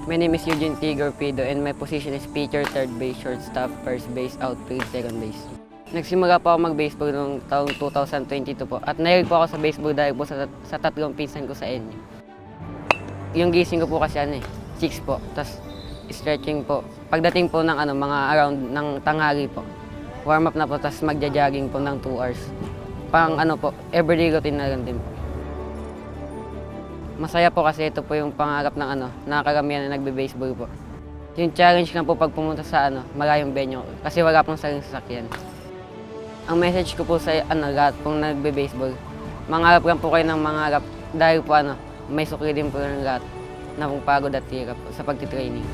My name is Eugene T. Gorpido and my position is pitcher, third base, shortstop, first base, outfield, second base. Nagsimula po ako mag-baseball noong taong 2022 po at nahilig po ako sa baseball dahil po sa tatlong pinsan ko sa inyo. Yung gising ko po kasi 6 po, tapos stretching po. Pagdating po ng mga around ng tanghali po, warm up na po, tapos magja-jogging po ng 2 hours. Pang po, everyday routine na lang din po. Masaya po kasi ito po yung pangarap ng nakakaramihan na nagbe-baseball po. Yung challenge nga po pag pumunta sa malayong venue kasi wala pong sariling sasakyan. Ang message ko po sa lahat pong nagbe-baseball, mangarap lang po kayo ng mangarap dahil po may sukli din po ng lahat na pong pagod at hirap sa pagtitraining.